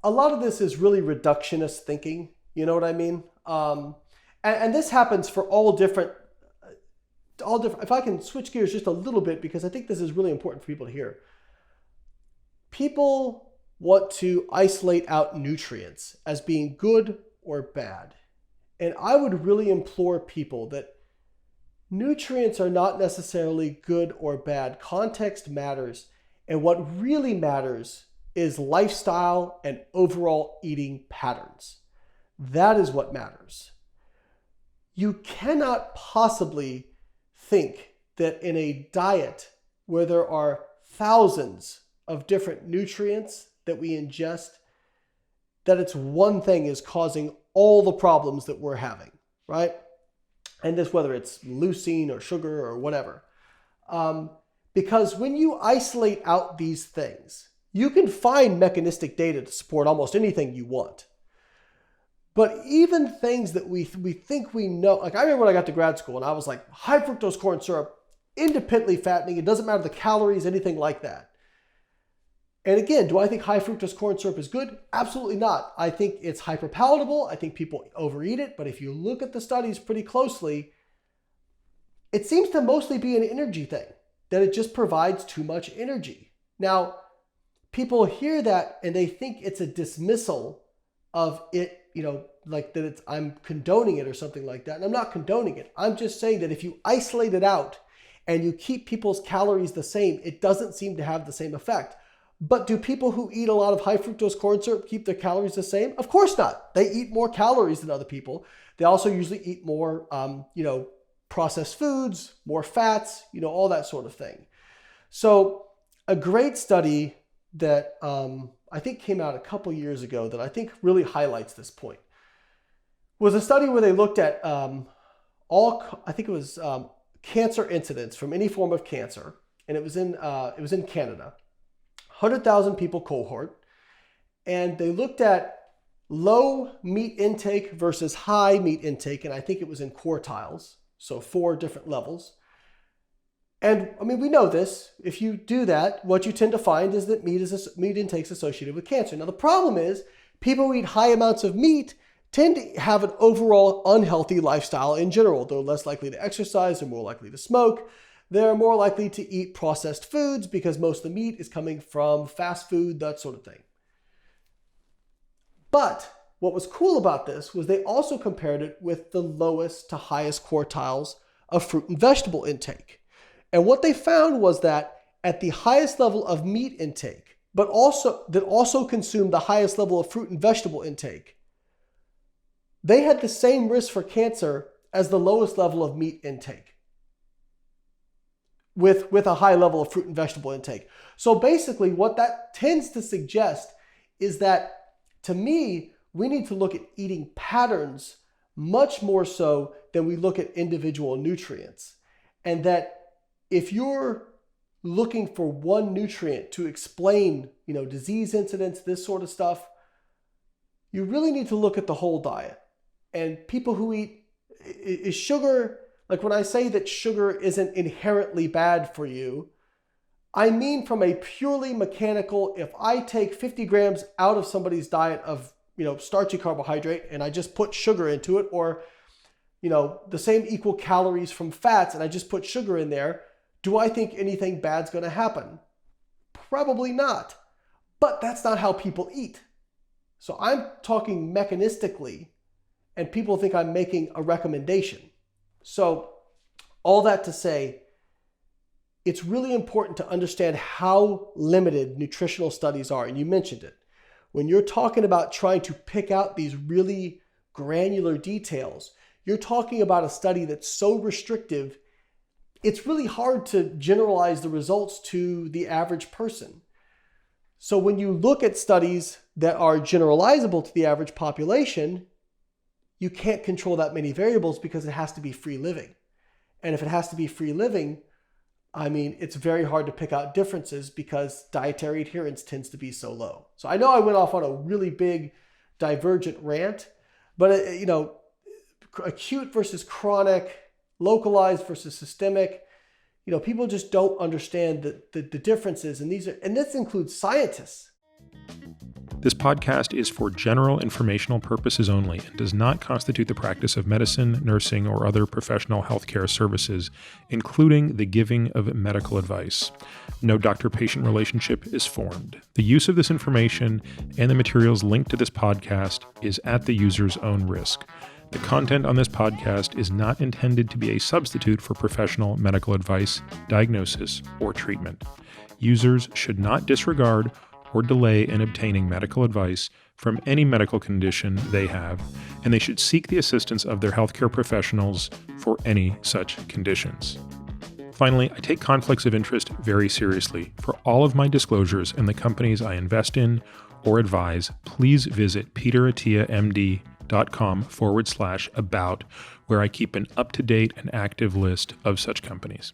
a lot of this is really reductionist thinking. You know what I mean? And this happens for all different. If I can switch gears just a little bit, because I think this is really important for people to hear. People want to isolate out nutrients as being good or bad. And I would really implore people that nutrients are not necessarily good or bad. Context matters. And what really matters is lifestyle and overall eating patterns. That is what matters. You cannot possibly think that in a diet where there are thousands of different nutrients that we ingest, that it's one thing is causing all the problems that we're having, right? And this, whether it's leucine or sugar or whatever. Because when you isolate out these things, you can find mechanistic data to support almost anything you want. But even things that we think we know, like I remember when I got to grad school and I was like, high fructose corn syrup, independently fattening, it doesn't matter the calories, anything like that. And again, do I think high fructose corn syrup is good? Absolutely not. I think it's hyper palatable. I think people overeat it. But if you look at the studies pretty closely, it seems to mostly be an energy thing, that it just provides too much energy. Now, people hear that and they think it's a dismissal of it, like that it's, I'm condoning it or something like that. And I'm not condoning it. I'm just saying that if you isolate it out and you keep people's calories the same, it doesn't seem to have the same effect. But do people who eat a lot of high fructose corn syrup keep their calories the same? Of course not. They eat more calories than other people. They also usually eat more, processed foods, more fats, all that sort of thing. So a great study that I think came out a couple years ago that I think really highlights this point was a study where they looked at cancer incidence from any form of cancer, and it was in Canada. 100,000 people cohort, and they looked at low meat intake versus high meat intake, and I think it was in quartiles, so 4 different levels. And I mean, we know this. If you do that, what you tend to find is that meat intake is associated with cancer. Now, the problem is people who eat high amounts of meat tend to have an overall unhealthy lifestyle in general. They're less likely to exercise, they're more likely to smoke. They're more likely to eat processed foods because most of the meat is coming from fast food, that sort of thing. But what was cool about this was they also compared it with the lowest to highest quartiles of fruit and vegetable intake. And what they found was that at the highest level of meat intake, but also consumed the highest level of fruit and vegetable intake, they had the same risk for cancer as the lowest level of meat intake, with a high level of fruit and vegetable intake. So basically what that tends to suggest is that, to me, we need to look at eating patterns much more so than we look at individual nutrients. And that if you're looking for one nutrient to explain, disease incidence, this sort of stuff, you really need to look at the whole diet. And people who eat, is sugar, like when I say that sugar isn't inherently bad for you, I mean from a purely mechanical, if I take 50 grams out of somebody's diet of, starchy carbohydrate and I just put sugar into it, or, the same equal calories from fats and I just put sugar in there, do I think anything bad's going to happen? Probably not. But that's not how people eat. So I'm talking mechanistically, and people think I'm making a recommendation. So all that to say, it's really important to understand how limited nutritional studies are. And you mentioned it. When you're talking about trying to pick out these really granular details, you're talking about a study that's so restrictive, it's really hard to generalize the results to the average person. So when you look at studies that are generalizable to the average population, you can't control that many variables because it has to be free living. And if it has to be free living, I mean, it's very hard to pick out differences because dietary adherence tends to be so low. So I know I went off on a really big divergent rant, but acute versus chronic, localized versus systemic, people just don't understand the differences. And this includes scientists. This podcast is for general informational purposes only and does not constitute the practice of medicine, nursing, or other professional healthcare services, including the giving of medical advice. No doctor-patient relationship is formed. The use of this information and the materials linked to this podcast is at the user's own risk. The content on this podcast is not intended to be a substitute for professional medical advice, diagnosis, or treatment. Users should not disregard or delay in obtaining medical advice from any medical condition they have, and they should seek the assistance of their healthcare professionals for any such conditions. Finally, I take conflicts of interest very seriously. For all of my disclosures and the companies I invest in or advise, please visit peteratiamd.com/about, where I keep an up-to-date and active list of such companies.